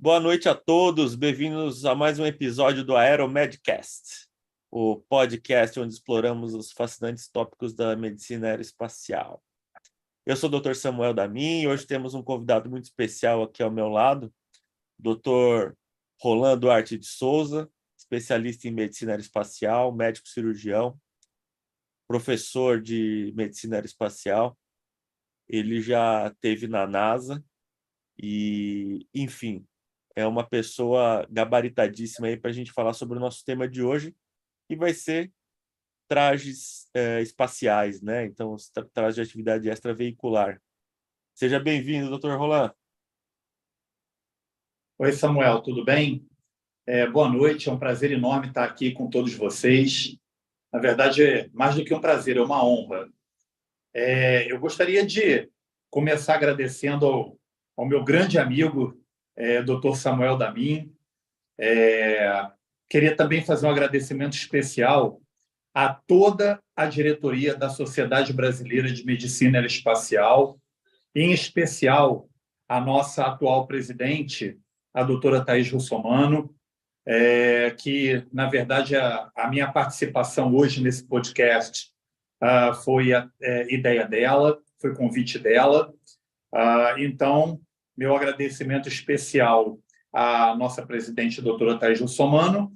Boa noite a todos, bem-vindos a mais um episódio do Aeromedcast, o podcast onde exploramos os fascinantes tópicos da medicina aeroespacial. Eu sou o Dr. Samuel Damin e hoje temos um convidado muito especial aqui ao meu lado, Dr. Roland Duarte de Souza, especialista em medicina aeroespacial, médico cirurgião, professor de medicina aeroespacial. Ele já esteve na NASA e, enfim, é uma pessoa gabaritadíssima aí para a gente falar sobre o nosso tema de hoje, que vai ser trajes espaciais, né? Então, os trajes de atividade extraveicular. Seja bem-vindo, Dr. Roland. Oi, Samuel, tudo bem? Boa noite, é um prazer enorme estar aqui com todos vocês. Na verdade, é mais do que um prazer, é uma honra. Eu gostaria de começar agradecendo ao meu grande amigo, Dr. Samuel Damin. Queria também fazer um agradecimento especial a toda a diretoria da Sociedade Brasileira de Medicina Aeroespacial, em especial a nossa atual presidente, a doutora Thaís Russomano, que, na verdade, a minha participação hoje nesse podcast foi ideia dela, foi convite dela. Então, meu agradecimento especial à nossa presidente, doutora Thaís Russomano,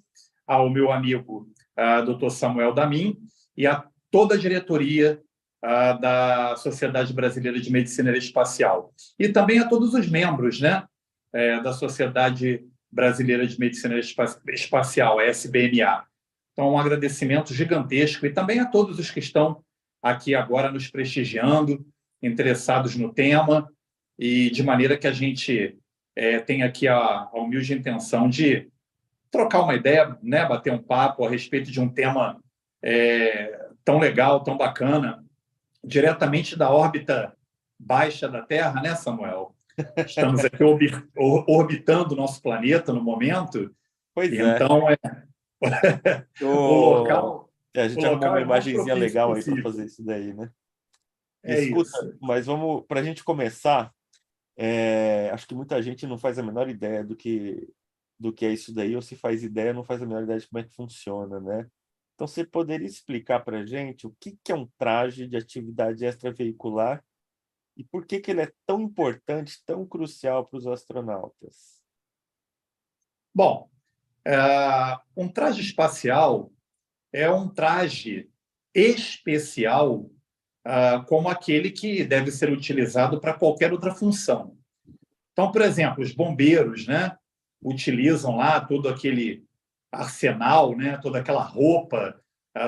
ao meu amigo, doutor Samuel Damin, e a toda a diretoria da Sociedade Brasileira de Medicina Aeroespacial. E também a todos os membros, né, da Sociedade Brasileira de Medicina Aeroespacial, a SBMA. Então, um agradecimento gigantesco e também a todos os que estão aqui agora nos prestigiando, interessados no tema, e de maneira que a gente tem aqui a humilde intenção de trocar uma ideia, né, bater um papo a respeito de um tema tão legal, tão bacana, diretamente da órbita baixa da Terra, né, Samuel? Estamos aqui orbitando o nosso planeta no momento. Pois então, o local. A gente arrumou uma imagenzinha legal aí para fazer isso daí, né? Escuta, isso. mas vamos, para a gente começar, acho que muita gente não faz a menor ideia do que é isso daí, ou se faz ideia, não faz a menor ideia de como é que funciona, né? Então, você poderia explicar para a gente o que é um traje de atividade extraveicular e por que ele é tão importante, tão crucial para os astronautas? Bom, um traje espacial é um traje especial, como aquele que deve ser utilizado para qualquer outra função. Então, por exemplo, os bombeiros, né, utilizam lá todo aquele arsenal, né, toda aquela roupa,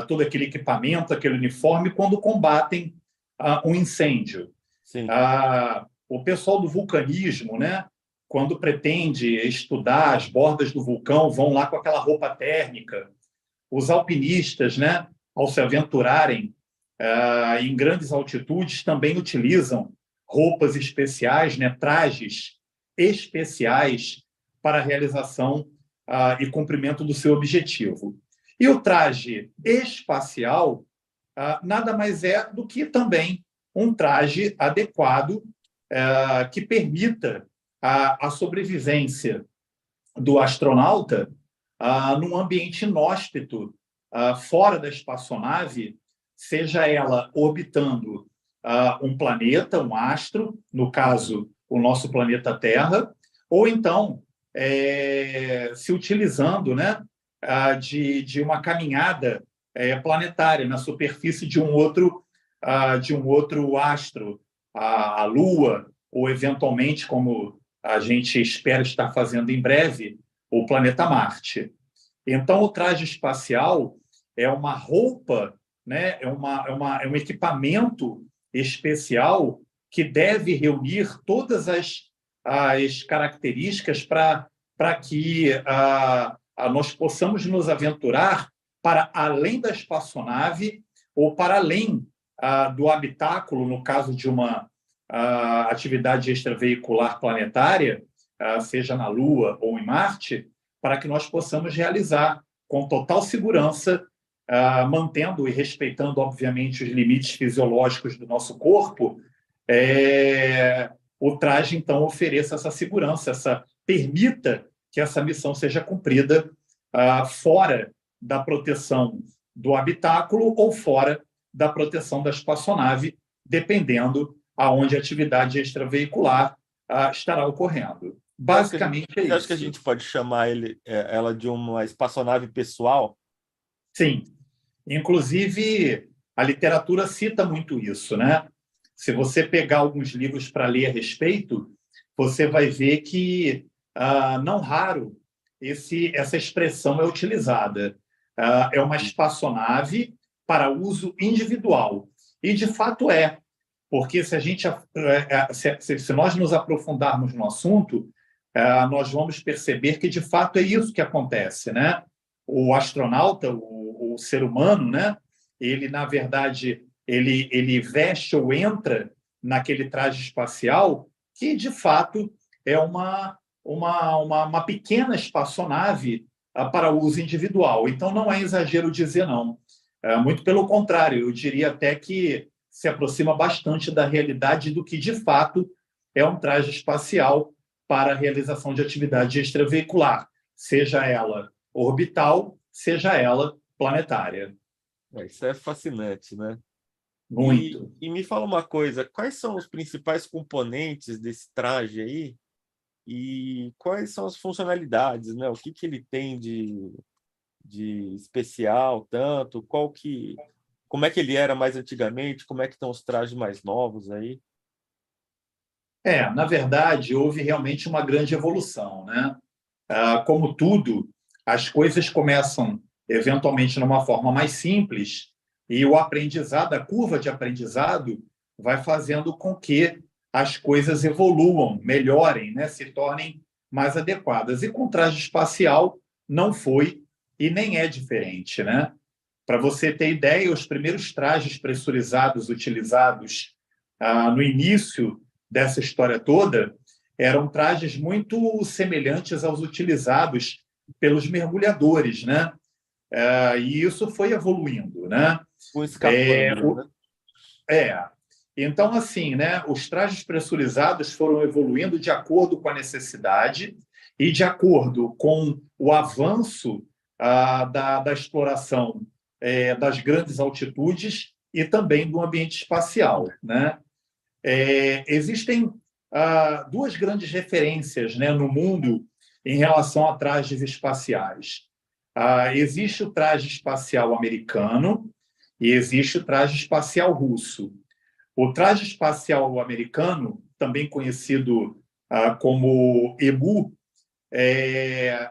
todo aquele equipamento, aquele uniforme, quando combatem um incêndio. Sim. O pessoal do vulcanismo, né, quando pretende estudar as bordas do vulcão, vão lá com aquela roupa térmica. Os alpinistas, né, ao se aventurarem em grandes altitudes, também utilizam roupas especiais, né, trajes especiais para a realização e cumprimento do seu objetivo. E o traje espacial nada mais é do que também um traje adequado que permita a sobrevivência do astronauta num ambiente inóspito, fora da espaçonave, seja ela orbitando um planeta, um astro, no caso, o nosso planeta Terra, ou então se utilizando, né, de uma caminhada planetária na superfície de um outro astro, a Lua, ou eventualmente, como a gente espera estar fazendo em breve, o planeta Marte. Então, o traje espacial é uma roupa, né, é um equipamento especial que deve reunir todas as características para que nós possamos nos aventurar para além da espaçonave ou para além do habitáculo, no caso de uma atividade extraveicular planetária, seja na Lua ou em Marte, para que nós possamos realizar com total segurança, mantendo e respeitando, obviamente, os limites fisiológicos do nosso corpo, o traje, então, ofereça essa segurança, permita que essa missão seja cumprida fora da proteção do habitáculo ou fora da proteção da espaçonave, dependendo aonde a atividade extraveicular estará ocorrendo. Basicamente é isso. Você acha que a isso. gente pode chamar ela de uma espaçonave pessoal? Sim. Inclusive, a literatura cita muito isso, né? Se você pegar alguns livros para ler a respeito, você vai ver que, não raro, essa expressão é utilizada. É uma espaçonave para uso individual. E, de fato, é. Porque se nós nos aprofundarmos no assunto, nós vamos perceber que, de fato, é isso que acontece, né? O astronauta, o ser humano, né? Ele, na verdade, ele veste ou entra naquele traje espacial que, de fato, é uma pequena espaçonave para uso individual. Então, não é exagero dizer não. Muito pelo contrário, eu diria até que se aproxima bastante da realidade do que, de fato, é um traje espacial para a realização de atividade extraveicular, seja ela orbital, seja ela planetária. Isso é fascinante, né? Muito. E me fala uma coisa, quais são os principais componentes desse traje aí e quais são as funcionalidades, né? O que ele tem de especial, tanto, como é que ele era mais antigamente, como é que estão os trajes mais novos aí? Na verdade, houve realmente uma grande evolução, né? Como tudo, as coisas começam eventualmente numa forma mais simples e o aprendizado, a curva de aprendizado, vai fazendo com que as coisas evoluam, melhorem, né? Se tornem mais adequadas. E com o traje espacial não foi e nem é diferente, né? Para você ter ideia, os primeiros trajes pressurizados utilizados no início dessa história toda eram trajes muito semelhantes aos utilizados pelos mergulhadores, né? E isso foi evoluindo, né? Com escafandro, né? É. Então, assim, né? Os trajes pressurizados foram evoluindo de acordo com a necessidade e de acordo com o avanço da exploração das grandes altitudes e também do ambiente espacial, né? Existem duas grandes referências, né, no mundo em relação a trajes espaciais. Existe o traje espacial americano e existe o traje espacial russo. O traje espacial americano, também conhecido como EMU,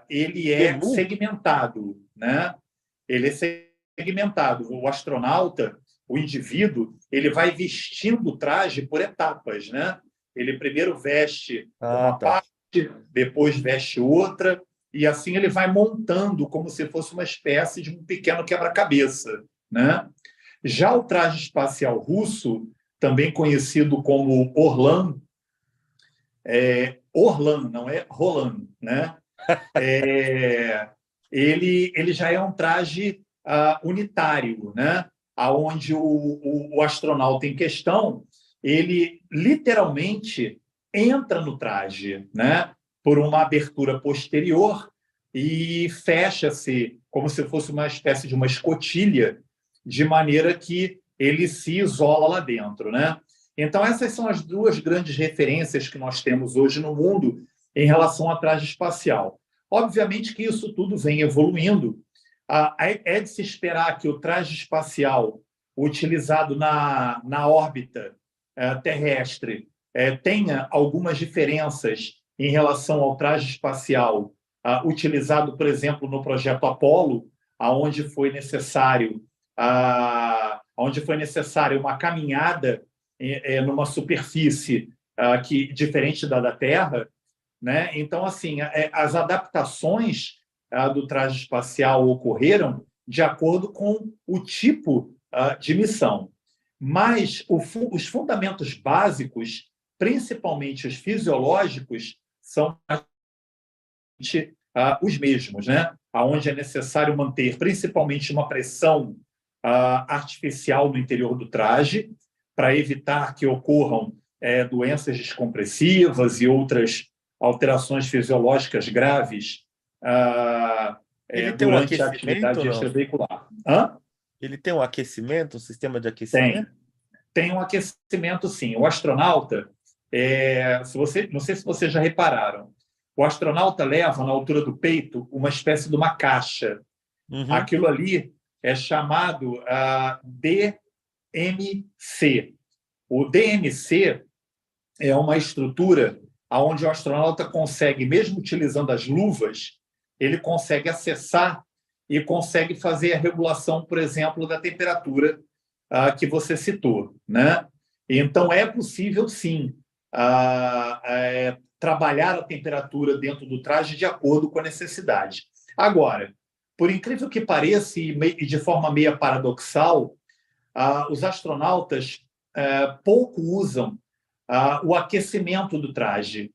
ele é Emu? segmentado, né? Ele é segmentado. O astronauta, o indivíduo, ele vai vestindo o traje por etapas, né? Ele primeiro veste Ah, uma tá. parte, depois veste outra, e assim ele vai montando como se fosse uma espécie de um pequeno quebra-cabeça, né? Já o traje espacial russo, também conhecido como Orlan, Orlan, não é Roland, né? Ele já é um traje unitário, né? Onde o astronauta em questão ele literalmente entra no traje, né? Por uma abertura posterior e fecha-se como se fosse uma espécie de uma escotilha, de maneira que ele se isola lá dentro, né? Então, essas são as duas grandes referências que nós temos hoje no mundo em relação ao traje espacial. Obviamente que isso tudo vem evoluindo. É de se esperar que o traje espacial utilizado na órbita terrestre tenha algumas diferenças em relação ao traje espacial utilizado, por exemplo, no projeto Apollo, onde foi necessário uma caminhada numa superfície que diferente da Terra, né? Então, assim, as adaptações do traje espacial ocorreram de acordo com o tipo de missão. Mas os fundamentos básicos, principalmente os fisiológicos, são os mesmos, né? Onde é necessário manter principalmente uma pressão artificial no interior do traje, para evitar que ocorram doenças descompressivas e outras alterações fisiológicas graves Ele tem um durante a aquecimento atividade ou não? extraveicular. Hã? Ele tem um aquecimento, um sistema de Tem. aquecimento? Tem um aquecimento, sim. O astronauta, não sei se vocês já repararam, o astronauta leva na altura do peito uma espécie de uma caixa. Uhum. Aquilo ali é chamado DMC. O DMC é uma estrutura onde o astronauta consegue, mesmo utilizando as luvas, ele consegue acessar e consegue fazer a regulação, por exemplo, da temperatura que você citou, né? Então, é possível, sim, trabalhar a temperatura dentro do traje de acordo com a necessidade. Agora, por incrível que pareça, e de forma meio paradoxal, os astronautas pouco usam o aquecimento do traje,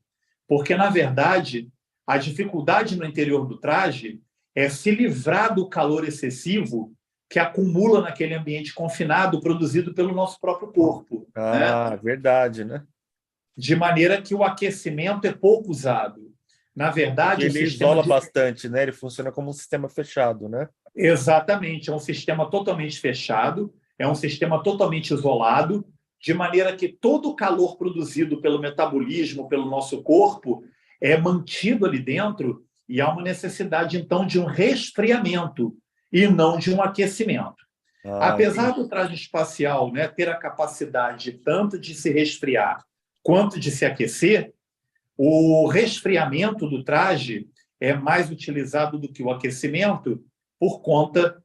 porque, na verdade, a dificuldade no interior do traje é se livrar do calor excessivo que acumula naquele ambiente confinado produzido pelo nosso próprio corpo, né? Ah, verdade, né? De maneira que o aquecimento é pouco usado. Na Porque verdade, o ele sistema isola de... bastante, né? Ele funciona como um sistema fechado, né? Exatamente, é um sistema totalmente fechado, é um sistema totalmente isolado, de maneira que todo o calor produzido pelo metabolismo, pelo nosso corpo, é mantido ali dentro e há uma necessidade, então, de um resfriamento e não de um aquecimento. Ah, Apesar entendi. do traje espacial, né, ter a capacidade tanto de se resfriar quanto de se aquecer, o resfriamento do traje é mais utilizado do que o aquecimento por conta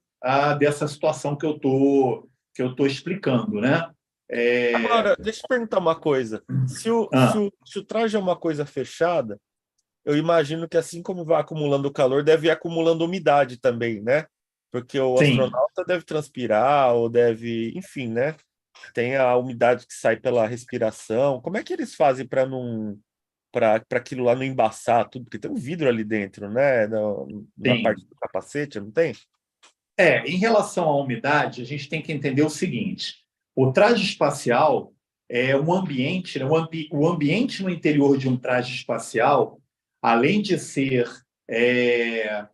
dessa situação que eu tô explicando, né? Agora, deixa eu te perguntar uma coisa. Ah, Se o traje é uma coisa fechada, eu imagino que assim como vai acumulando calor, deve ir acumulando umidade também, né? Porque o sim. astronauta deve transpirar, ou deve, enfim, né? Tem a umidade que sai pela respiração. Como é que eles fazem para aquilo lá não embaçar tudo? Porque tem um vidro ali dentro, né? Na parte Sim. do capacete, não tem? Em relação à umidade, a gente tem que entender o seguinte: o traje espacial é um ambiente, né, o ambiente no interior de um traje espacial, além de ser é,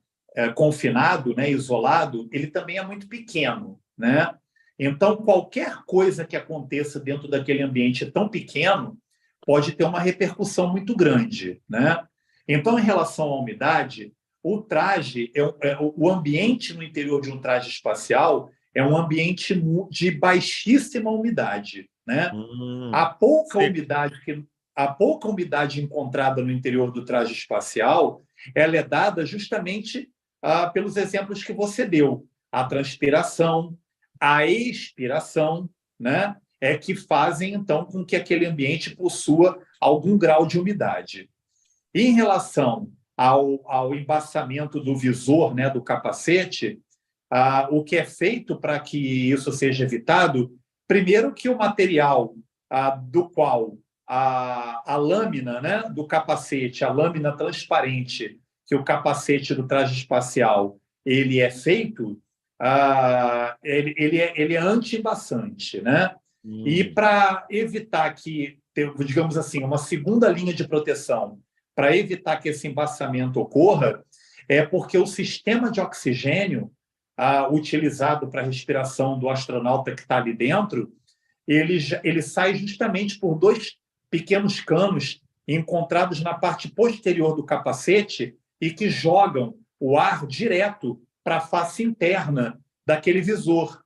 confinado, né, isolado, ele também é muito pequeno, né? Então, qualquer coisa que aconteça dentro daquele ambiente tão pequeno pode ter uma repercussão muito grande, né? Então, em relação à umidade, o traje, o ambiente no interior de um traje espacial é um ambiente de baixíssima umidade, né? A pouca Seco. umidade que a pouca umidade encontrada no interior do traje espacial, ela é dada justamente pelos exemplos que você deu, a transpiração, a expiração, né? É que fazem então com que aquele ambiente possua algum grau de umidade. Em relação ao embaçamento do visor, né, do capacete, o que é feito para que isso seja evitado? Primeiro, que o material do qual a lâmina, né, do capacete, a lâmina transparente que o capacete do traje espacial ele é feito, ele é anti-embaçante, né? E Hum. para evitar que, digamos assim, uma segunda linha de proteção para evitar que esse embaçamento ocorra, é porque o sistema de oxigênio utilizado para a respiração do astronauta que está ali dentro, ele sai justamente por dois pequenos canos encontrados na parte posterior do capacete e que jogam o ar direto para a face interna daquele visor,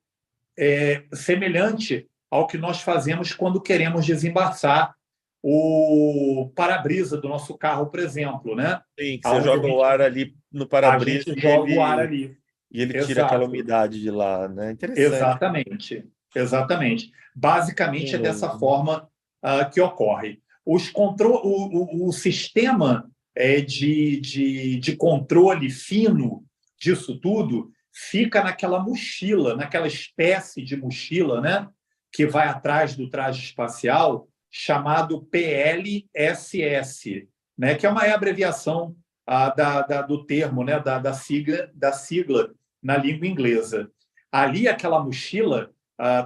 semelhante ao que nós fazemos quando queremos desembaçar o para-brisa do nosso carro, por exemplo, né? Sim, que você Aonde joga o ar ali no a para-brisa gente joga o ar ali. e ele tira aquela Exato. umidade de lá, né? Interessante. Exatamente. Exatamente. Basicamente é dessa Curioso, né? forma que ocorre. O sistema de controle fino disso tudo fica naquela mochila, naquela espécie de mochila, né, que vai atrás do traje espacial, chamado PLSS, né, que é uma abreviação do termo, né, da sigla na língua inglesa. Ali, aquela mochila,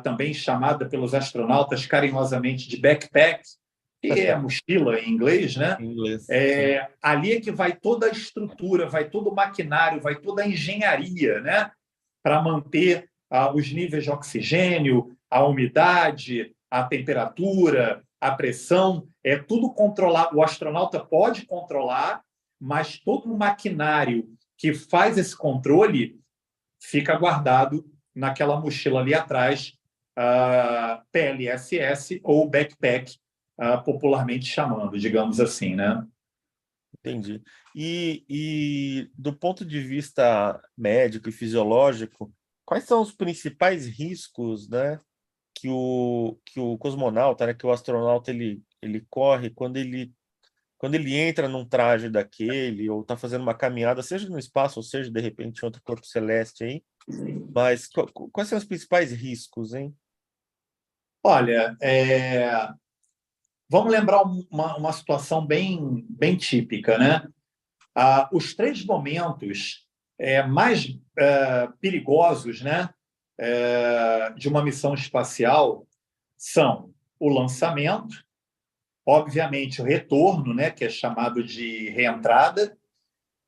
também chamada pelos astronautas carinhosamente de backpack, que é mochila em inglês, né? Em inglês. Sim. Ali é que vai toda a estrutura, vai todo o maquinário, vai toda a engenharia, né? Para manter os níveis de oxigênio, a umidade, a temperatura, a pressão, é tudo controlado. O astronauta pode controlar, mas todo o maquinário que faz esse controle fica guardado naquela mochila ali atrás, PLSS ou backpack, popularmente chamando, digamos assim, né? Entendi. E do ponto de vista médico e fisiológico, quais são os principais riscos, né, que o cosmonauta, né, que o astronauta ele corre quando ele entra num traje daquele ou está fazendo uma caminhada, seja no espaço ou seja de repente em outro corpo celeste aí, mas quais são os principais riscos, hein? Olha, vamos lembrar uma situação bem típica, né? Os três momentos mais perigosos, né, de uma missão espacial são o lançamento, obviamente o retorno, né, que é chamado de reentrada,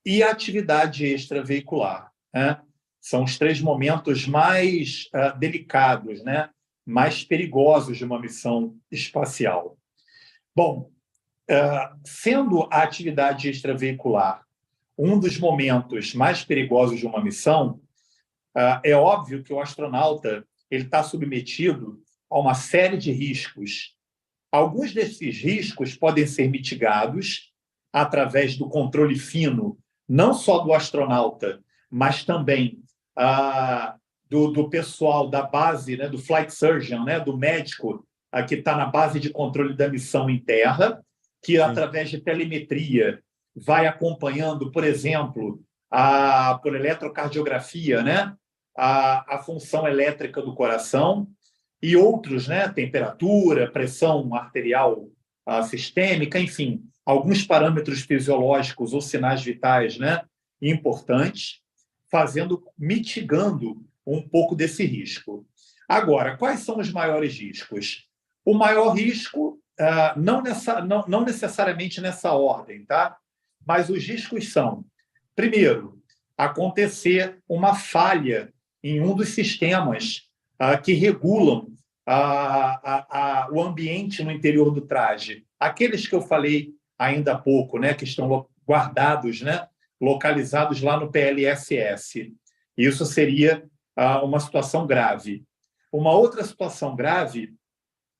e a atividade extraveicular, né? São os três momentos mais delicados, né, mais perigosos de uma missão espacial. Bom, sendo a atividade extraveicular um dos momentos mais perigosos de uma missão, é óbvio que o astronauta ele está submetido a uma série de riscos. Alguns desses riscos podem ser mitigados através do controle fino, não só do astronauta, mas também do pessoal da base, né, do flight surgeon, né, do médico que está na base de controle da missão em terra, que através de telemetria vai acompanhando, por exemplo, por eletrocardiografia, né, a função elétrica do coração e outros, né, temperatura, pressão arterial sistêmica, enfim, alguns parâmetros fisiológicos ou sinais vitais, né, importantes, mitigando um pouco desse risco. Agora, quais são os maiores riscos? O maior risco, não necessariamente nessa ordem, tá? Mas os riscos são, primeiro, acontecer uma falha em um dos sistemas que regulam o ambiente no interior do traje. Aqueles que eu falei ainda há pouco, né, que estão guardados, né, localizados lá no PLSS. Isso seria uma situação grave. Uma outra situação grave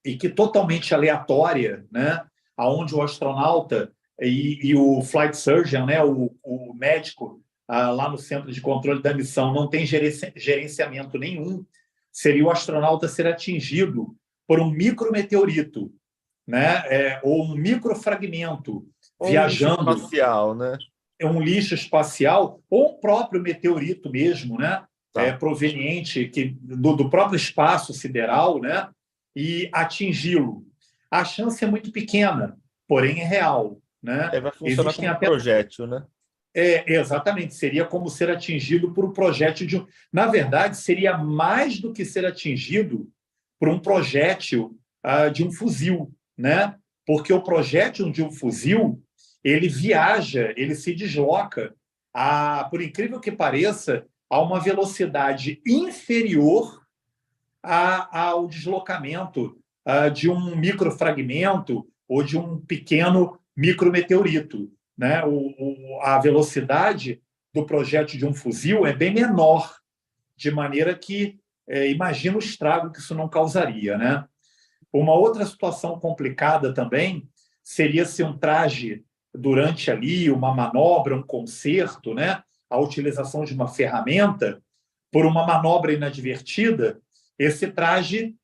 e que totalmente aleatória, né, onde o astronauta e o flight surgeon, né, o médico lá no centro de controle da missão não tem gerenciamento nenhum, seria o astronauta ser atingido por um micrometeorito, né, ou um microfragmento viajando. Um lixo espacial, né? Um lixo espacial ou um próprio meteorito mesmo, né, proveniente do próprio espaço sideral, né, e atingi-lo. A chance é muito pequena, porém é real, né? Vai funcionar como um projétil, né? Exatamente, seria como ser atingido por um projétil Na verdade, seria mais do que ser atingido por um projétil de um fuzil, né? Porque o projétil de um fuzil, ele viaja, ele se desloca, por incrível que pareça, a uma velocidade inferior ao deslocamento de um microfragmento ou de um pequeno micrometeorito, né? A velocidade do projétil de um fuzil é bem menor, de maneira que imagina o estrago que isso não causaria, né? Uma outra situação complicada também seria se um traje, durante ali uma manobra, um concerto, né? A utilização de uma ferramenta, por uma manobra inadvertida, esse traje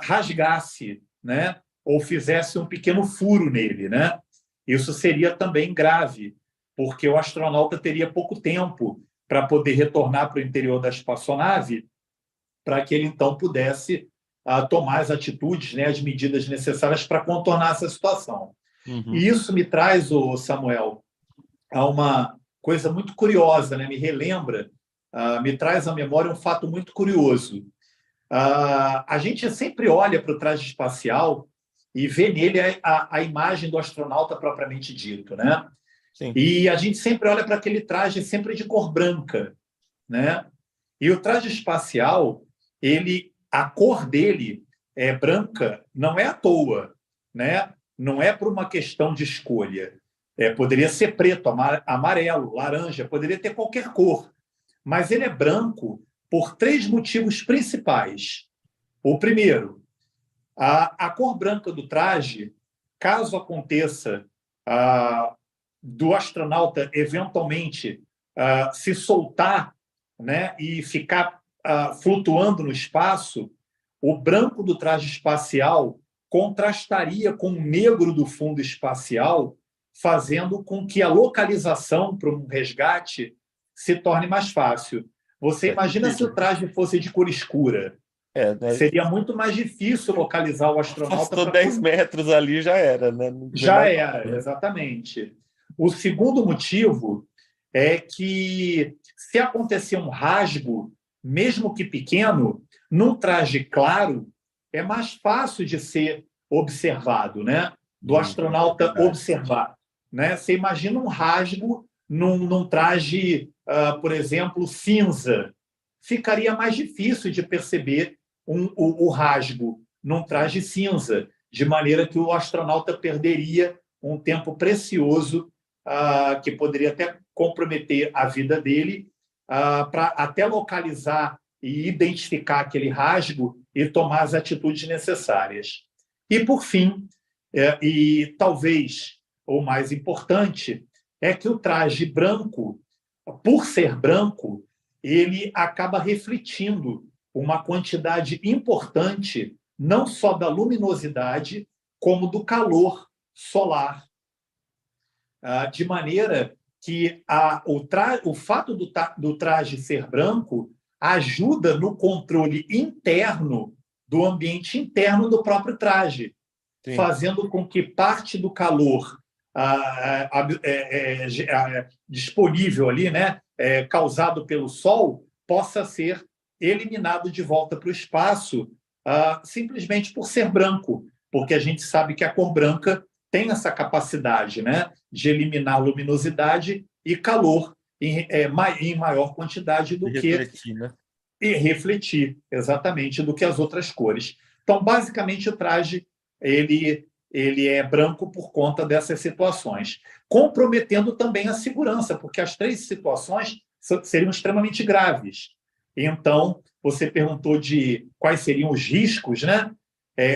rasgasse, né? Ou fizesse um pequeno furo nele, né? Isso seria também grave, porque o astronauta teria pouco tempo para poder retornar para o interior da espaçonave, para que ele então pudesse tomar as atitudes, né, as medidas necessárias para contornar essa situação. Uhum. E isso me traz, Samuel, a uma coisa muito curiosa, né? Me relembra, me traz à memória um fato muito curioso. A gente sempre olha para o traje espacial e vê nele a imagem do astronauta propriamente dito, né? Sim. E a gente sempre olha para aquele traje sempre de cor branca, né? E o traje espacial, a cor dele é branca, não é à toa, né? Não é por uma questão de escolha. Poderia ser preto, amarelo, laranja, poderia ter qualquer cor, mas ele é branco por três motivos principais. O primeiro, a cor branca do traje, caso aconteça do astronauta eventualmente se soltar, né, e ficar flutuando no espaço, o branco do traje espacial contrastaria com o negro do fundo espacial, fazendo com que a localização para um resgate se torne mais fácil. Você imagina se o traje fosse de cor escura? Né? Seria muito mais difícil localizar o astronauta Afastou para 10 metros ali, já era, né? Não vê já mais era, nada. exatamente. O segundo motivo é que se acontecer um rasgo, mesmo que pequeno, num traje claro, é mais fácil de ser observado, né? Do É astronauta verdade. observar, né? Você imagina um rasgo num traje, por exemplo, cinza. Ficaria mais difícil de perceber o rasgo num traje cinza, de maneira que o astronauta perderia um tempo precioso que poderia até comprometer a vida dele para até localizar e identificar aquele rasgo e tomar as atitudes necessárias. E, por fim, e talvez o mais importante, é que o traje branco, por ser branco, ele acaba refletindo uma quantidade importante não só da luminosidade, como do calor solar, de maneira que o fato do traje ser branco ajuda no controle interno do ambiente interno do próprio traje, Sim. fazendo com que parte do calor disponível ali, né, causado pelo Sol, possa ser eliminado de volta para o espaço simplesmente por ser branco, porque a gente sabe que a cor branca tem essa capacidade, né, de eliminar luminosidade e calor em maior quantidade De do que refletir, né? e refletir exatamente do que as outras cores. Então, basicamente, o traje ele é branco por conta dessas situações, comprometendo também a segurança, porque as três situações seriam extremamente graves. Então, você perguntou de quais seriam os riscos, né?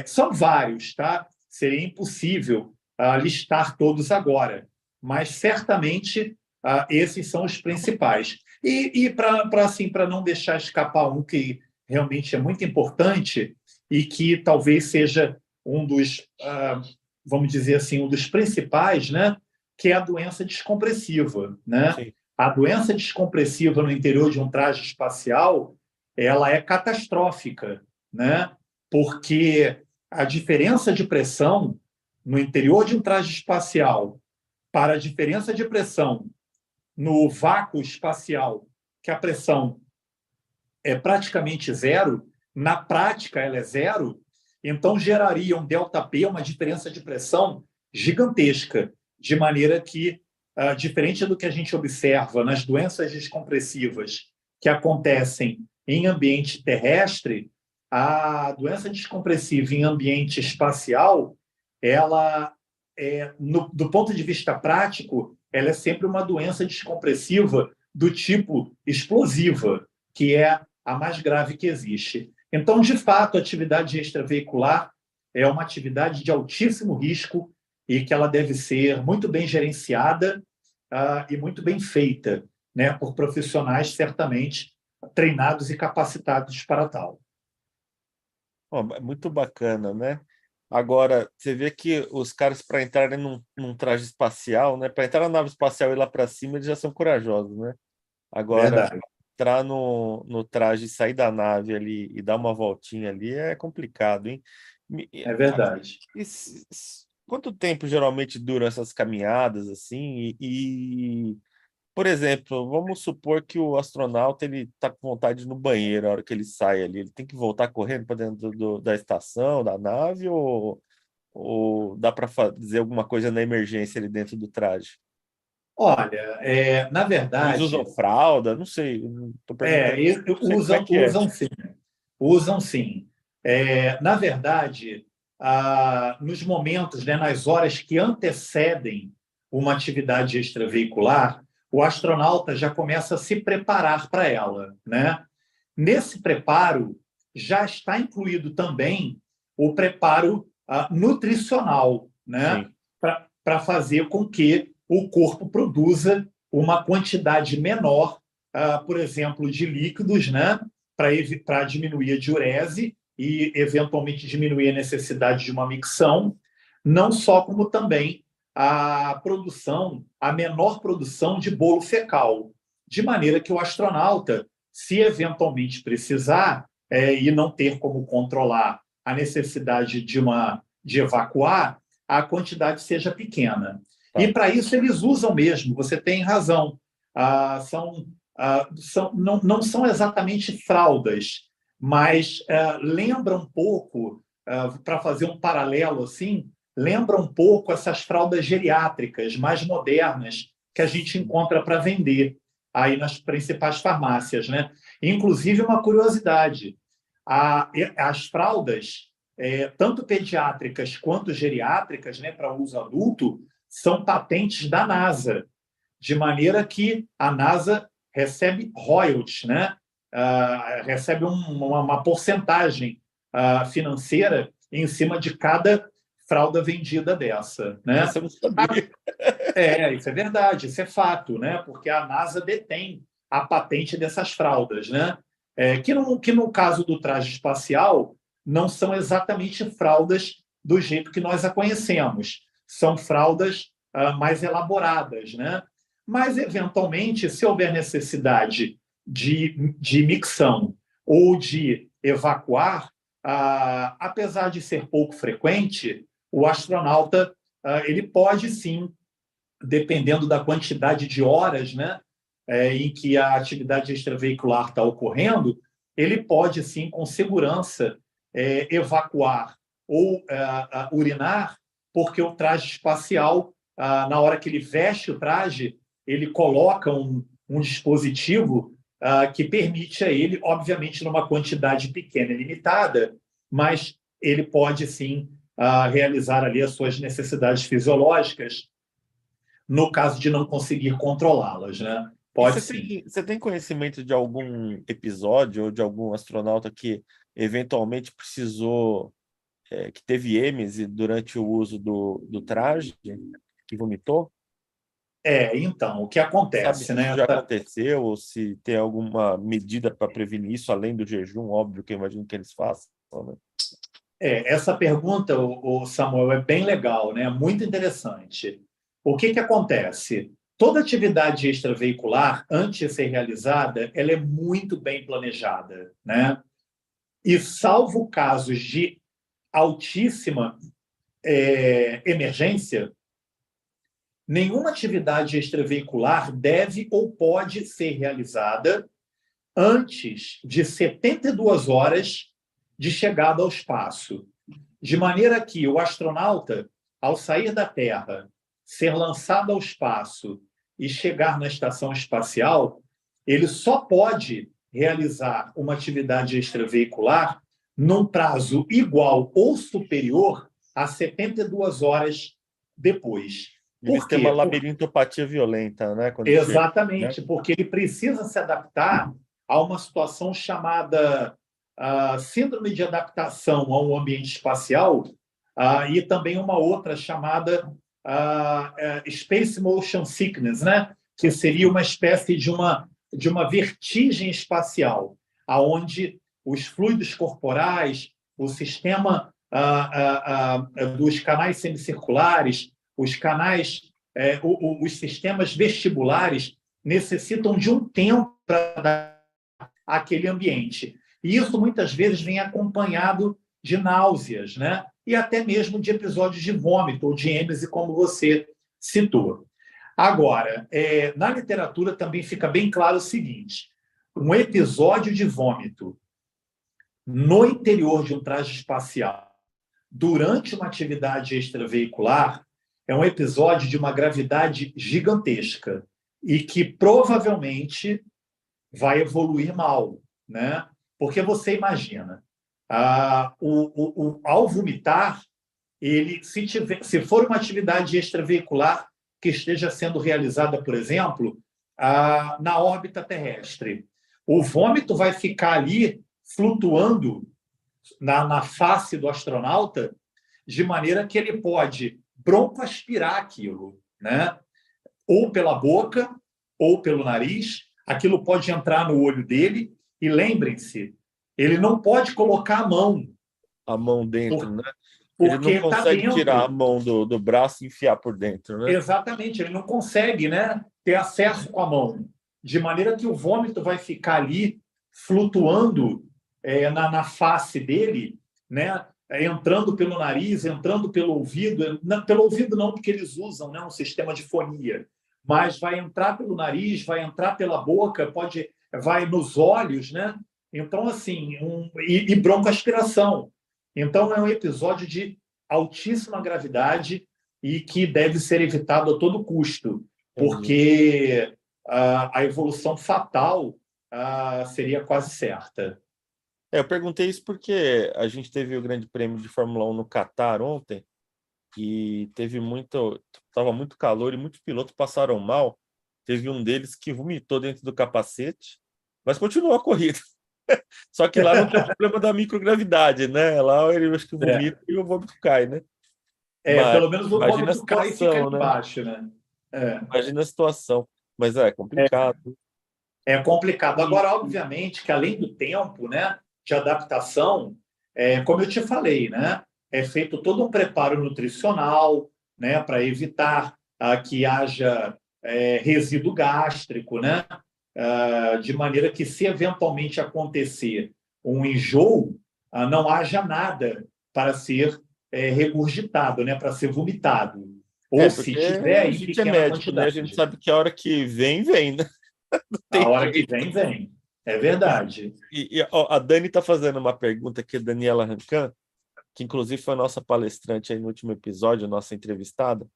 São vários, tá? Seria impossível listar todos agora, mas certamente esses são os principais. E para não deixar escapar um que realmente é muito importante e que talvez seja um dos, vamos dizer assim, um dos principais, né? Que é a doença descompressiva, né? Sim. A doença descompressiva no interior de um traje espacial, ela é catastrófica, né? Porque a diferença de pressão no interior de um traje espacial para a diferença de pressão no vácuo espacial, que a pressão é praticamente zero, na prática ela é zero, então geraria um ΔP, uma diferença de pressão gigantesca, de maneira que, diferente do que a gente observa nas doenças descompressivas que acontecem em ambiente terrestre, a doença descompressiva em ambiente espacial, ela do ponto de vista prático, ela é sempre uma doença descompressiva do tipo explosiva, que é a mais grave que existe. Então, de fato, a atividade extraveicular é uma atividade de altíssimo risco e que ela deve ser muito bem gerenciada e muito bem feita, né, por profissionais certamente treinados e capacitados para tal. É muito bacana, né? Agora, você vê que os caras, para entrarem num traje espacial, né? Para entrar na nave espacial e ir lá para cima, eles já são corajosos, né? Agora, Verdade. entrar no traje, sair da nave ali e dar uma voltinha ali é complicado, hein? Me- É verdade. Quanto tempo geralmente duram essas caminhadas assim? Por exemplo, vamos supor que o astronauta ele está com vontade de ir no banheiro a hora que ele sai ali. Ele tem que voltar correndo para dentro da estação, da nave, ou Ou dá para fazer alguma coisa na emergência ali dentro do traje? Olha, na Eles verdade, usam fralda? Não sei. Estou perguntando. Não sei como é usam, que é. usam sim. Usam sim. Na verdade, nos momentos, né, nas horas que antecedem uma atividade extraveicular, o astronauta já começa a se preparar para ela, né? Nesse preparo, já está incluído também o preparo nutricional, né? Sim. Para fazer com que o corpo produza uma quantidade menor, por exemplo, de líquidos, né? Para diminuir a diurese e, eventualmente, diminuir a necessidade de uma micção, não só como também a menor produção de bolo fecal, de maneira que o astronauta, se eventualmente precisar e não ter como controlar a necessidade de evacuar, a quantidade seja pequena. E Tá. para isso eles usam mesmo, você tem razão. Não são exatamente fraldas, mas lembra um pouco, para fazer um paralelo assim, lembra um pouco essas fraldas geriátricas mais modernas que a gente encontra para vender aí nas principais farmácias, né? Inclusive, uma curiosidade, as fraldas, tanto pediátricas quanto geriátricas, né, para uso adulto, são patentes da NASA, de maneira que a NASA recebe royalties, né? Recebe uma porcentagem financeira em cima de cada fralda vendida dessa, né? Essa eu não sabia. Isso é verdade, isso é fato, né? Porque a NASA detém a patente dessas fraldas, né? Que no caso do traje espacial não são exatamente fraldas do jeito que nós a conhecemos, são fraldas mais elaboradas, né? Mas, eventualmente, se houver necessidade de micção ou de evacuar, apesar de ser pouco frequente, o astronauta ele pode sim, dependendo da quantidade de horas, né, em que a atividade extraveicular está ocorrendo, ele pode, sim, com segurança, evacuar ou urinar, porque o traje espacial, na hora que ele veste o traje, ele coloca um dispositivo que permite a ele, obviamente, numa quantidade pequena e limitada, mas ele pode, sim, realizar ali as suas necessidades fisiológicas, no caso de não conseguir controlá-las, né? E Pode sim. você tem conhecimento de algum episódio ou de algum astronauta que eventualmente precisou, que teve êmese durante o uso do traje, que vomitou? Então, o que Sabe acontece, se isso né? já aconteceu ou se tem alguma medida para prevenir isso, além do jejum, óbvio, que eu imagino que eles façam, né? Essa pergunta, o Samuel, é bem legal, né? Muito interessante. O que acontece? Toda atividade extraveicular, antes de ser realizada, ela é muito bem planejada, né? E salvo casos de altíssima emergência, nenhuma atividade extraveicular deve ou pode ser realizada antes de 72 horas de chegada ao espaço, de maneira que o astronauta, ao sair da Terra, ser lançado ao espaço e chegar na estação espacial, ele só pode realizar uma atividade extraveicular num prazo igual ou superior a 72 horas depois. Eles Por têm uma quê? labirintopatia violenta, né? Quando chega, né? Exatamente, porque ele precisa se adaptar a uma situação chamada síndrome de adaptação ao ambiente espacial, e também uma outra chamada Space Motion Sickness, né? Que seria uma espécie de uma vertigem espacial, aonde os fluidos corporais, o sistema dos canais semicirculares, os canais os sistemas vestibulares necessitam de um tempo para dar aquele ambiente. E isso muitas vezes vem acompanhado de náuseas, né? E até mesmo de episódios de vômito ou de êmese, como você citou. Agora, na literatura também fica bem claro o seguinte: um episódio de vômito no interior de um traje espacial, durante uma atividade extraveicular é um episódio de uma gravidade gigantesca e que provavelmente vai evoluir mal, né? Porque você imagina, ao vomitar, ele, se for uma atividade extraveicular que esteja sendo realizada, por exemplo, na órbita terrestre, o vômito vai ficar ali flutuando na face do astronauta, de maneira que ele pode broncoaspirar aquilo, né? Ou pela boca, ou pelo nariz, aquilo pode entrar no olho dele, e lembrem-se, ele não pode colocar a mão dentro, né? Ele porque não está consegue tirar a dentro. mão do braço e enfiar por dentro, né? Exatamente, ele não consegue, né, ter acesso com a mão, de maneira que o vômito vai ficar ali flutuando na face dele, né, entrando pelo nariz, entrando pelo ouvido, não, pelo ouvido não, porque eles usam, né, um sistema de fonia, mas vai entrar pelo nariz, vai entrar pela boca, vai nos olhos, né? Então, assim, e broncoaspiração. Então, é um episódio de altíssima gravidade e que deve ser evitado a todo custo, Entendi. porque a evolução fatal seria quase certa. Eu perguntei isso porque a gente teve o Grande Prêmio de Fórmula 1 no Catar ontem e estava muito calor e muitos pilotos passaram mal. Teve um deles que vomitou dentro do capacete, mas continuou a corrida. Só que lá não tem o problema da microgravidade, né? Lá ele acho que vomita e o vômito cai, né? Mas Pelo menos o imagina a vômito cai e fica ali situação, né? embaixo, né? É, Imagina a situação. Mas é complicado. é complicado. E, Agora, obviamente, que além do tempo, né, de adaptação, como eu te falei, né, é feito todo um preparo nutricional, né, para evitar que haja resíduo gástrico, né, de maneira que, se eventualmente acontecer um enjoo, não haja nada para ser regurgitado, né, para ser vomitado. Ou, se porque tiver, a em gente é pequena médico, né? A gente quantidade. sabe que a hora que vem, vem, né? Não A tem hora que jeito. vem, vem. É verdade. Ó, a Dani está fazendo uma pergunta aqui, Daniela Rancan, que inclusive foi a nossa palestrante aí no último episódio, nossa entrevistada.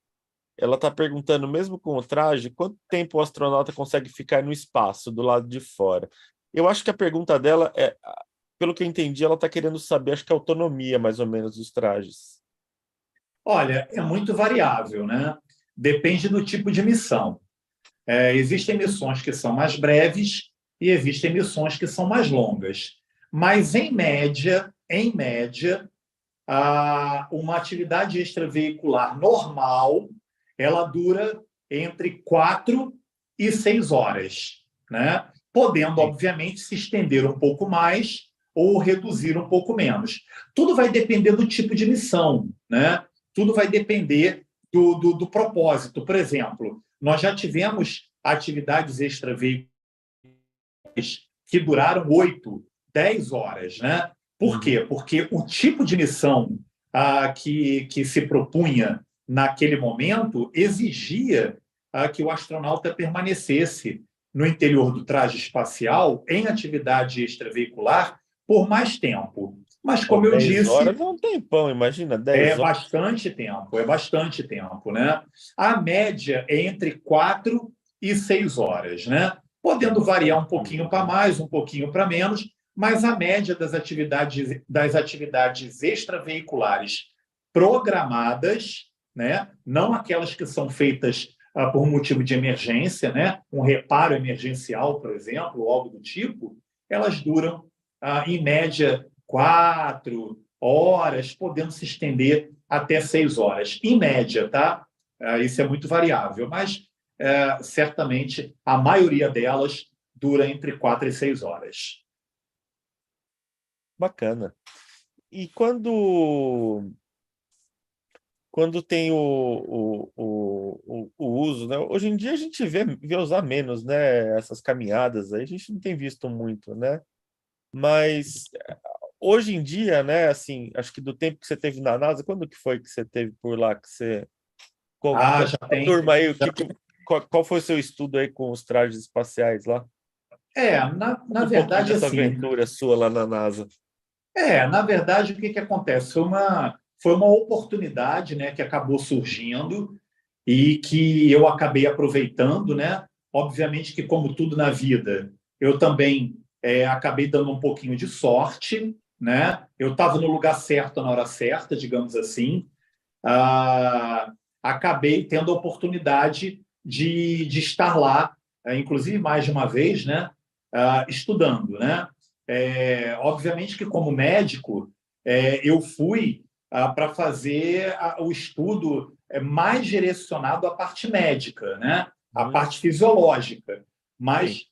Ela está perguntando, mesmo com o traje, quanto tempo o astronauta consegue ficar no espaço, do lado de fora? Eu acho que a pergunta dela é, pelo que eu entendi, ela está querendo saber, acho que a autonomia, mais ou menos, dos trajes. Olha, é muito variável, né? Depende do tipo de missão. Existem missões que são mais breves e existem missões que são mais longas. Mas, em média, uma atividade extraveicular normal, ela dura entre 4 e 6 horas, né? Podendo, Sim. obviamente, se estender um pouco mais ou reduzir um pouco menos. Tudo vai depender do tipo de missão, né? Tudo vai depender do propósito. Por exemplo, nós já tivemos atividades extraveiculares que duraram 8, 10 horas, né? Por Uhum. quê? Porque o tipo de missão que se propunha naquele momento exigia que o astronauta permanecesse no interior do traje espacial em atividade extraveicular por mais tempo. Mas, Pô, como eu 10 disse, horas é um tempão, imagina, 10 horas. é bastante tempo, né? A média é entre 4 e 6 horas, né? É Podendo variar bastante um pouquinho também, para né? mais, um pouquinho para menos, mas a média das atividades extraveiculares programadas, né? Não aquelas que são feitas por motivo de emergência, né? Um reparo emergencial, por exemplo, ou algo do tipo, elas duram, em média, 4 horas, podendo se estender até 6 horas, em média, tá? Isso é muito variável, mas certamente a maioria delas dura entre 4 e 6 horas. Bacana. E quando tem o uso, né? Hoje em dia a gente vê usar menos, né? Essas caminhadas aí, a gente não tem visto muito, né? Mas hoje em dia, né? Assim, acho que do tempo que você teve na NASA, quando que foi que você teve por lá que você Já conta a tem. turma aí, qual foi o seu estudo aí com os trajes espaciais lá? Na Conta um pouquinho verdade, dessa assim, aventura sua lá na NASA. na verdade, o que acontece? Foi uma foi uma oportunidade, né, que acabou surgindo e que eu acabei aproveitando, né? Obviamente que, como tudo na vida, eu também acabei dando um pouquinho de sorte, né? Eu estava no lugar certo na hora certa, digamos assim. Acabei tendo a oportunidade de estar lá, inclusive mais de uma vez, né? Estudando, né? Obviamente que, como médico, eu fui para fazer o estudo mais direcionado à parte médica, né? À parte fisiológica. Mas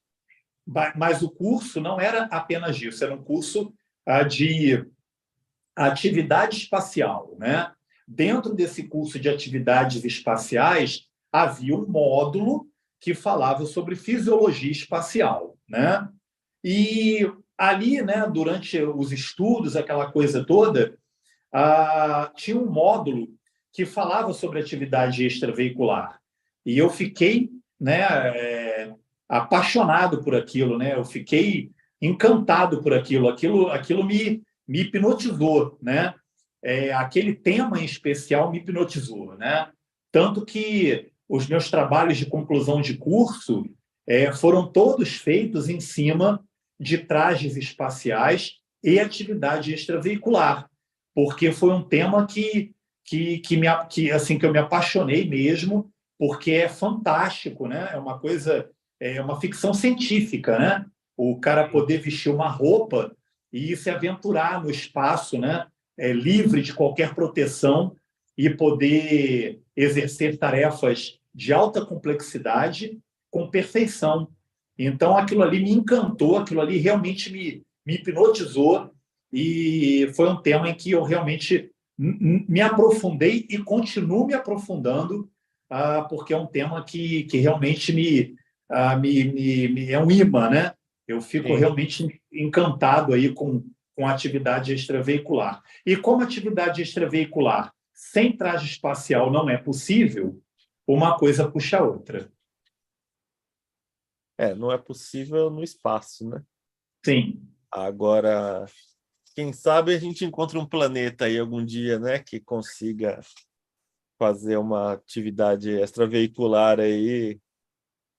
o curso não era apenas isso, era um curso de atividade espacial, né? Dentro desse curso de atividades espaciais, havia um módulo que falava sobre fisiologia espacial, né? E ali, né, durante os estudos, aquela coisa toda, tinha um módulo que falava sobre atividade extraveicular. E eu fiquei, né, apaixonado por aquilo, né? Eu fiquei encantado por aquilo. Aquilo me hipnotizou, né? Aquele tema em especial me hipnotizou, né? Tanto que os meus trabalhos de conclusão de curso foram todos feitos em cima de trajes espaciais e atividade extraveicular, porque foi um tema que eu me apaixonei mesmo, porque é fantástico, né? É uma coisa, é uma ficção científica, né? O cara poder vestir uma roupa e se aventurar no espaço, né? Livre de qualquer proteção e poder exercer tarefas de alta complexidade com perfeição. Então, aquilo ali me encantou, aquilo ali realmente me hipnotizou e foi um tema em que eu realmente me aprofundei e continuo me aprofundando, porque é um tema que realmente é um imã, né? Eu fico realmente encantado aí com a atividade extraveicular. E como atividade extraveicular sem traje espacial não é possível, uma coisa puxa a outra. Não é possível no espaço, né? Sim. Agora, quem sabe a gente encontra um planeta aí algum dia, né, que consiga fazer uma atividade extraveicular aí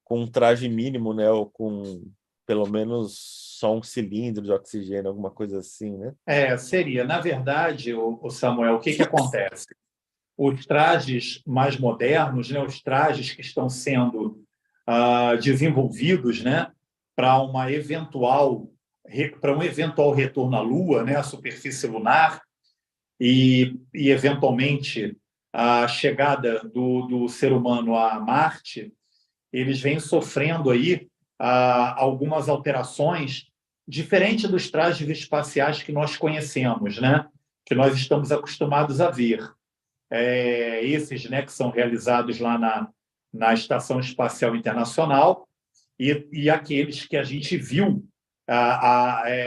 com um traje mínimo, né, ou com pelo menos só um cilindro de oxigênio, alguma coisa assim, né? Seria. Na verdade, o Samuel, o que acontece? Os trajes mais modernos, né, os trajes que estão sendo desenvolvidos, né, para para um eventual retorno à Lua, né, à superfície lunar, e eventualmente a chegada do ser humano a Marte, eles vêm sofrendo aí algumas alterações diferente dos trajes espaciais que nós conhecemos, né, que nós estamos acostumados a ver. Esses, né, que são realizados lá na Estação Espacial Internacional e aqueles que a gente viu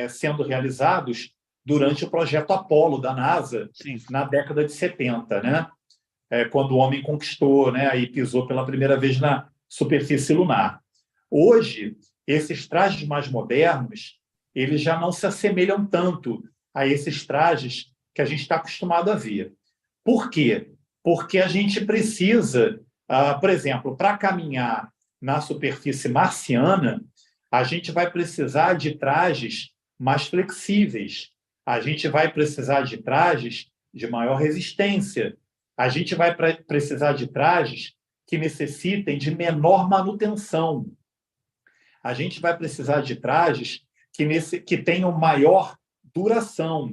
sendo realizados durante o projeto Apollo da NASA. Sim. Na década de 70, né? Quando o homem conquistou, né, e pisou pela primeira vez na superfície lunar. Hoje, esses trajes mais modernos, eles já não se assemelham tanto a esses trajes que a gente está acostumado a ver. Por quê? Porque a gente precisa, por exemplo, para caminhar na superfície marciana, a gente vai precisar de trajes mais flexíveis, a gente vai precisar de trajes de maior resistência, a gente vai precisar de trajes que necessitem de menor manutenção, a gente vai precisar de trajes que tenham maior duração,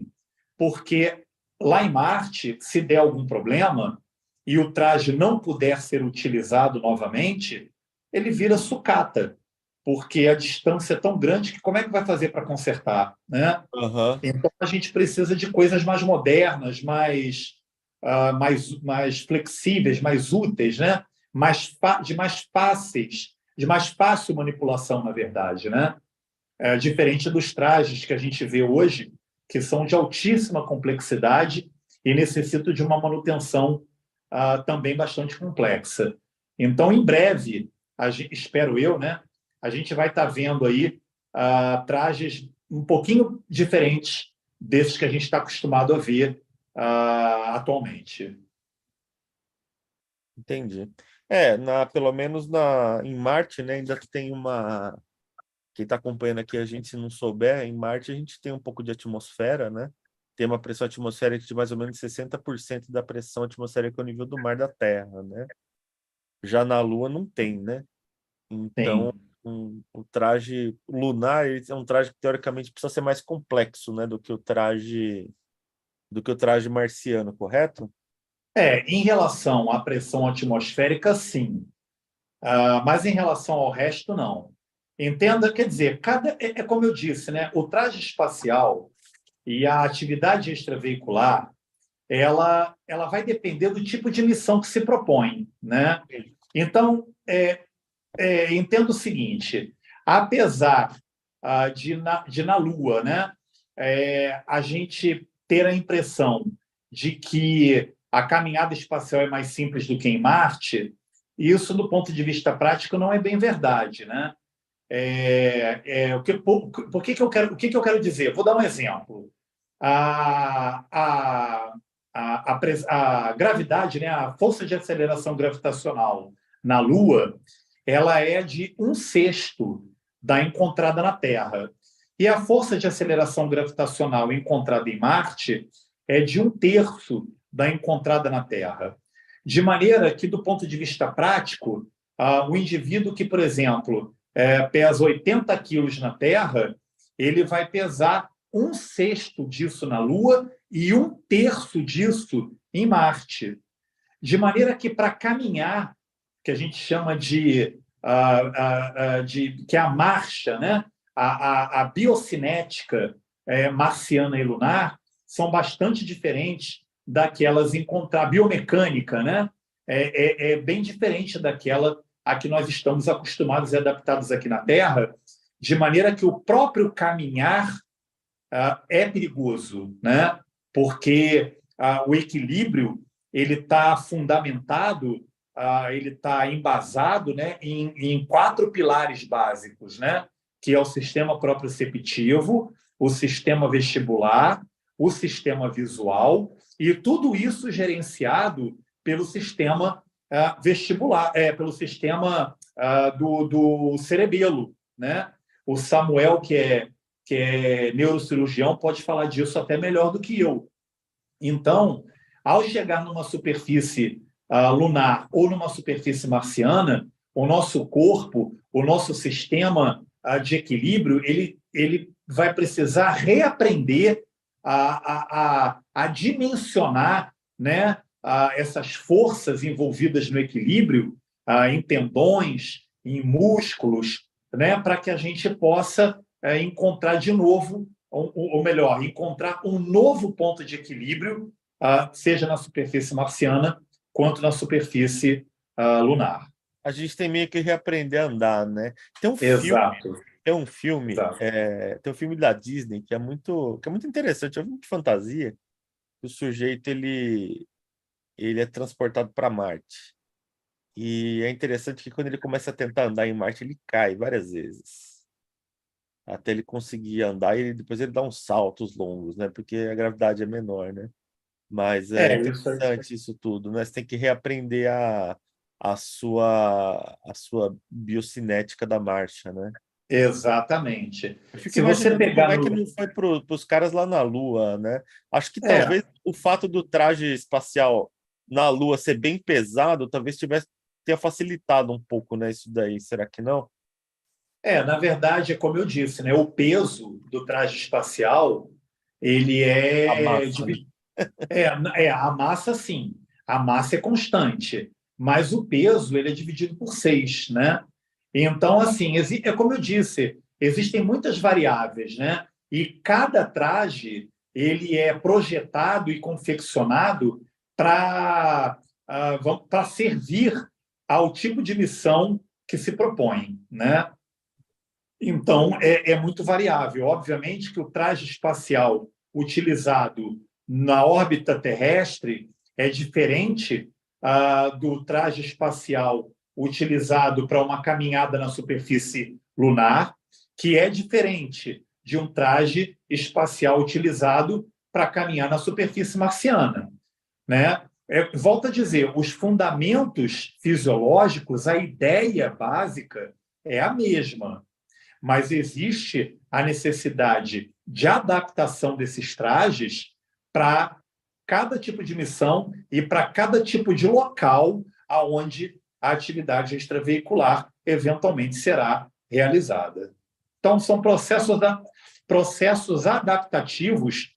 porque lá em Marte, se der algum problema e o traje não puder ser utilizado novamente, ele vira sucata, porque a distância é tão grande que como é que vai fazer para consertar, né? Uhum. Então, a gente precisa de coisas mais modernas, mais flexíveis, mais úteis, né? De mais fácil manipulação, na verdade, né? Diferente dos trajes que a gente vê hoje, que são de altíssima complexidade e necessitam de uma manutenção também bastante complexa. Então, em breve, espero eu, né, a gente vai estar vendo aí trajes um pouquinho diferentes desses que a gente está acostumado a ver atualmente. Entendi. Pelo menos em Marte, né, ainda tem uma. Quem está acompanhando aqui, a gente, se não souber, em Marte a gente tem um pouco de atmosfera, né? Tem uma pressão atmosférica de mais ou menos 60% da pressão atmosférica ao nível do mar da Terra, né? Já na Lua não tem, né? Então, Sim. o traje lunar ele é um traje que teoricamente precisa ser mais complexo, né, do que o traje marciano, correto? Em relação à pressão atmosférica, sim. Mas em relação ao resto, não. Entenda, quer dizer, é como eu disse, né? O traje espacial e a atividade extraveicular, ela vai depender do tipo de missão que se propõe, né? Então, entendo o seguinte: apesar de na Lua, né, a gente ter a impressão de que a caminhada espacial é mais simples do que em Marte, isso, do ponto de vista prático, não é bem verdade, né? O que eu quero dizer? Vou dar um exemplo. A, a, a gravidade, né, a força de aceleração gravitacional na Lua, ela é de 1/6 da encontrada na Terra. E a força de aceleração gravitacional encontrada em Marte é de 1/3 da encontrada na Terra. De maneira que, do ponto de vista prático, o indivíduo que, por exemplo, pesa 80 quilos na Terra, ele vai pesar 1/6 disso na Lua e 1/3 disso em Marte. De maneira que, para caminhar, que a gente chama de que é a marcha, né? A biocinética marciana e lunar são bastante diferentes daquelas encontrar biomecânica, né? É bem diferente daquela a que nós estamos acostumados e adaptados aqui na Terra, de maneira que o próprio caminhar é perigoso, né? Porque o equilíbrio ele está fundamentado, ele está embasado, né, em 4 pilares básicos, né? Que é o sistema proprioceptivo, o sistema vestibular, o sistema visual e tudo isso gerenciado pelo sistema vestibular, pelo sistema do cerebelo, né? O Samuel, que é neurocirurgião, pode falar disso até melhor do que eu. Então, ao chegar numa superfície lunar ou numa superfície marciana, o nosso corpo, o nosso sistema de equilíbrio, ele vai precisar reaprender a dimensionar, né, essas forças envolvidas no equilíbrio, em tendões, em músculos, né, para que a gente possa encontrar de novo, ou melhor, encontrar um novo ponto de equilíbrio, seja na superfície marciana quanto na superfície lunar. A gente tem meio que reaprender a andar, né? Tem um filme, Exato. tem um filme, Exato. tem um filme da Disney que é muito interessante, é um filme de fantasia. O sujeito ele é transportado para Marte. E é interessante que quando ele começa a tentar andar em Marte, ele cai várias vezes. Até ele conseguir andar e depois ele dá uns saltos longos, né? Porque a gravidade é menor, né? Mas é Isso é interessante isso tudo, né? Você tem que reaprender a sua biocinética da marcha, né? exatamente. Eu fico Se você imaginando como pegar é que no. não foi para os caras lá na Lua, né? Acho que É, talvez o fato do traje espacial na Lua ser bem pesado, talvez tenha facilitado um pouco, né? Isso daí, será que não? na verdade, é como eu disse, né? O peso do traje espacial ele A massa, né? a massa, sim. A massa é constante, mas o peso ele é dividido por 6, né? Então, assim, é como eu disse, existem muitas variáveis, né? E cada traje ele é projetado e confeccionado para para servir ao tipo de missão que se propõe, né? Então, é muito variável. Obviamente que o traje espacial utilizado na órbita terrestre é diferente do traje espacial utilizado para uma caminhada na superfície lunar, que é diferente de um traje espacial utilizado para caminhar na superfície marciana, né? Volto a dizer, os fundamentos fisiológicos, a ideia básica é a mesma, mas existe a necessidade de adaptação desses trajes para cada tipo de missão e para cada tipo de local aonde a atividade extraveicular eventualmente será realizada. Então, são processos adaptativos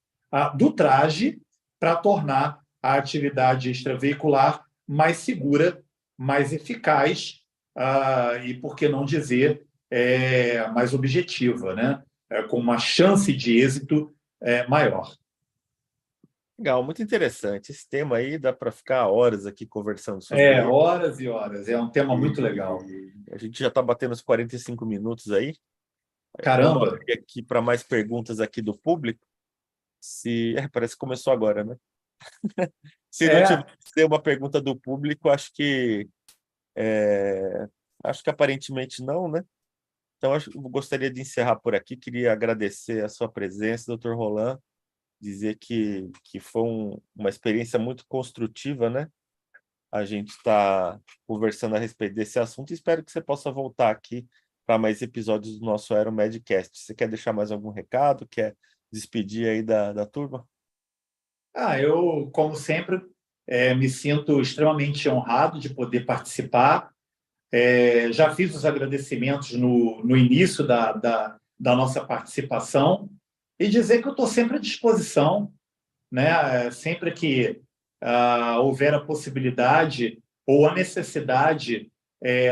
do traje para tornar a atividade extraveicular mais segura, mais eficaz e, por que não dizer, mais objetiva, né? Com uma chance de êxito maior. Legal, muito interessante. Esse tema aí dá para ficar horas aqui conversando sobre ele. Horas e horas. É um tema muito legal. A gente já está batendo os 45 minutos aí. Caramba! Vamos abrir aqui para mais perguntas aqui do público. Parece que começou agora, né? Se não tiver uma pergunta do público, acho que aparentemente não, né? Então, eu gostaria de encerrar por aqui. Queria agradecer a sua presença, Dr. Roland, dizer que foi uma experiência muito construtiva, né? A gente está conversando a respeito desse assunto e espero que você possa voltar aqui para mais episódios do nosso AeroMedcast. Você quer deixar mais algum recado? Quer despedir aí da turma? Eu, como sempre, me sinto extremamente honrado de poder participar. Já fiz os agradecimentos no início da nossa participação e dizer que eu estou sempre à disposição, né? Sempre que houver a possibilidade ou a necessidade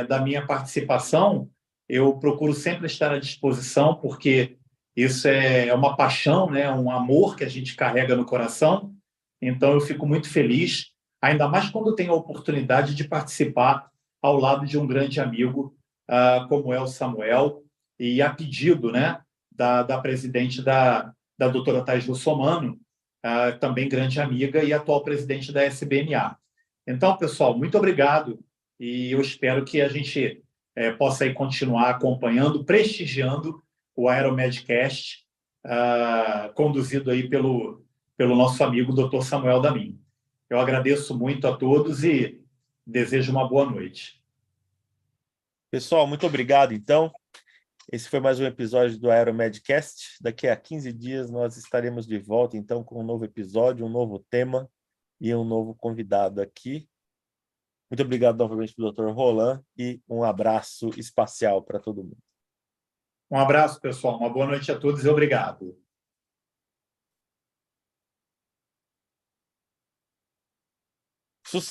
da minha participação, eu procuro sempre estar à disposição, porque isso é uma paixão, né? Um amor que a gente carrega no coração. Então, eu fico muito feliz, ainda mais quando tenho a oportunidade de participar ao lado de um grande amigo, como é o Samuel, e a pedido, né, da presidente da doutora Thais Russomano, também grande amiga e atual presidente da SBNA. Então, pessoal, muito obrigado e eu espero que a gente possa aí continuar acompanhando, prestigiando o AeroMedcast, conduzido aí pelo nosso amigo Dr. Samuel Damin. Eu agradeço muito a todos e desejo uma boa noite. Pessoal, muito obrigado, então. Esse foi mais um episódio do AeroMedcast. Daqui a 15 dias nós estaremos de volta, então, com um novo episódio, um novo tema e um novo convidado aqui. Muito obrigado novamente para o Dr. Roland e um abraço espacial para todo mundo. Um abraço, pessoal. Uma boa noite a todos e obrigado. Sucesso!